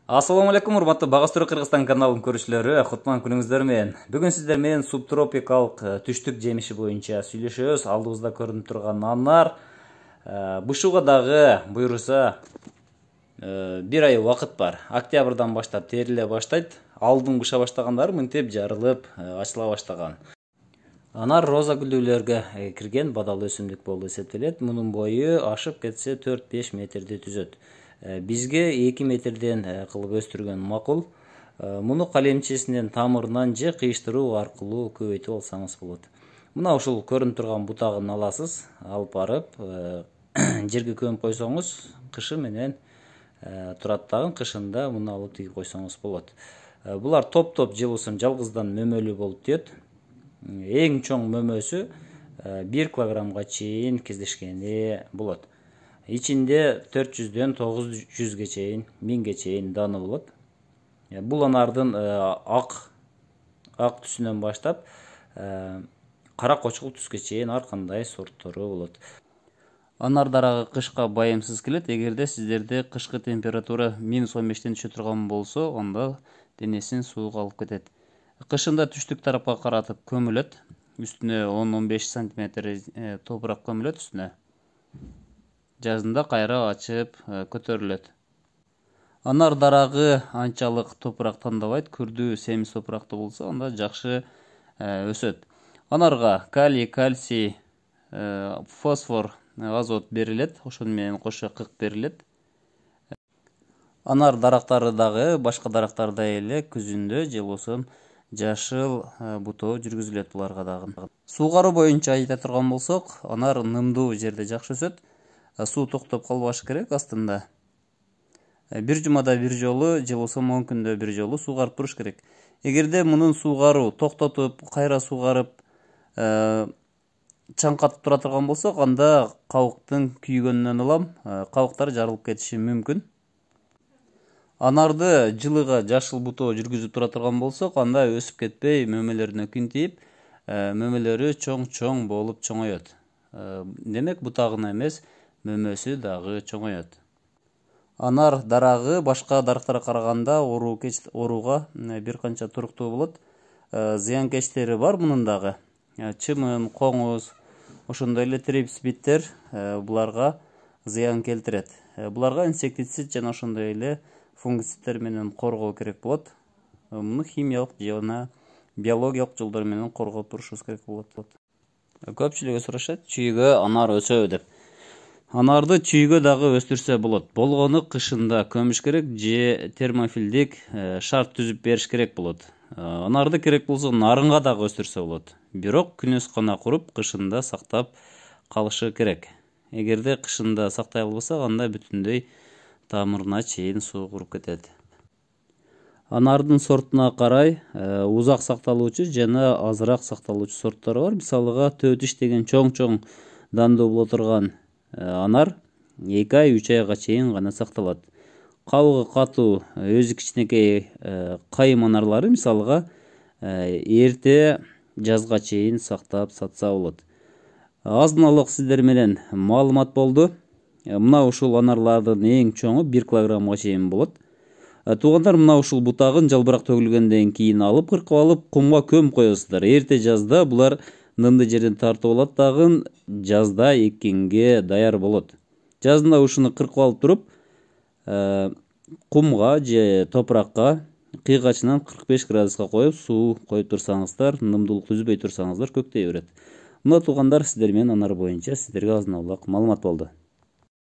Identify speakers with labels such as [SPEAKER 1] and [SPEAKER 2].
[SPEAKER 1] Ассаламу алейкум, урматтуу Багастыруу Кыргызстан каналынын көрүүчүлөрү, кутман күнүңүздөр менен. Бүгүн сиздер менен субтропикалык түштүк жемиши боюнча сүйлөшөбүз. Алдыбызда көрүнүп турган анар бышууга дагы буйруса бир ай убакыт бар. Октябрдан баштап териле баштайт. Алдын быша баштагандары мынтип жарылып ачыла баштаган. Анар роза гүлдүүлөргө кирген бадал өсүмдүк болуп эсептелет. Мунун бою ашып кетсе 4-5 метрди түзөт. Бизге 2 метрден кылып өстүргөн макул. Муну калемчесинен тамырынан же кыйыштыруу аркылуу көбөйтүп алсаңыз болот. Мына ушул көрүнүп турган бутагын аласыз, алып барып жерге көмүп койсоңуз, кышы менен турат дагы, кышында муну алып тигип койсоңуз болот. Булар топ-топ жылуусун жалгыздан мөмөлүү болуп түшөт. Эң чоң мөмөсү 1 килограммга чейин кездешкени болот. İçinde 400'den 900'ge çeyin, 1000'ge çeyin danı bolot. Bul anardın ak түсүнөн баштап кара кочкул түскө чейин ар кандай сорттору болот. Анар дарагы кышка байымсыз келет. Эгерде сиздерде кышкы температура -15тен түшө турган болсо, анда денесин сууга алып кетет. Кышында түштүк тарапка каратып көмүлөт. Үстүнө 10-15 см топурак көмүлөт үстүнө. Жазында кайра ачып көтөрүлөт. Анар дарагы анчалык топурак тандабайт. Күрдүү семиз топуракты болсо, анда жакшы өсөт. Анарга калий, кальций, фосфор, азот берилет. Ошону менен кошо кык берилет. Анар дарактары дагы башка дарактардай эле күзүндө же болбосо жашыл бутоо жүргүзүлөт буларга дагы. Суугаруу боюнча айта турган болсок, анар нымдуу жерде жакшы өсөт. Суу токтоп калбашы керек астында. Бир жумада бир жолу же болбосо 10 күндө бир жолу суугарып туруш керек. Эгерде мунун суугаруу токтотуп, кайра суугарып, чаңкатып тура турган болсок, анда кабыктын күйгөнүнөн улам кабыктар жарылып кетиши мүмкүн. Анарды жылыга жашыл бутоо жүргүзүп тура турган болсок, анда өсүп кетпей, мөмөлөрүнө күн тийип, мөмөлөрү чоң-чоң болуп чоңоет. Демек, бутагына эмес, мөмөсү дагы чоңоет. Анар дарагы башка дарактарга караганда ооруга бир канча туруктуу болот. Зыянкечтери бар мунун дагы. Чымын, коңуз, ошондой эле трипс биттер буларга зыян келтирет. Буларга инсектицид жана ошондой эле фунгицидтер менен коргоо керек болот. Муну химиялык жана биологиялык жолдор менен коргоп турушубуз керек болот. Көпчүлүгү сурашат, чүйгө анар өсөбү деп. Анарды чүйгө дагы өстүрсө болот. Болгону кышында көмүш керек же термофилдик шарт түзүп бериш керек болот. Анарды керек болсо нарынга дагы өстүрсө болот. Бирок күнөскана куруп, кышында сактап калышы керек. Эгерде кышында сактай албаса, анда бүтүндөй тамырына чейин суу куруп кетет. Анардын сортуна карай узак сакталуучу жана азыраак сакталуучу сорттор бар. Мисалыга Төтиш деген чоң-чоң дандуу боло турган анар 2 ай 3 айга чейин гана сакталат. Кабыгы катуу өзү кичинекей кайым анарлары мисалыга эрте жазга чейин сактап сатса болот. Азын-алык сиздер менен маалымат болду. Мына ушул анарлардын эң чоңу 1 килограммга чейин болот. Туугандар, мына ушул бутагын жалбырак төгүлгөндөн кийин алып, кыркып алып, кумга көмүп коесуздар. Эрте жазда булар нымды жерден тартып алат дагы, жазда эккенге даяр болот. Жазында ушуну кыркып алып туруп, кумга же топуракка кыйгачынан 45 градуска коюп, суу коюп турсаңыздар, нымдуулук түзбөй турсаңыздар көктөй берет. Мына туугандар, сиздер менен анар боюнча сиздерге азын-аулак маалымат болду.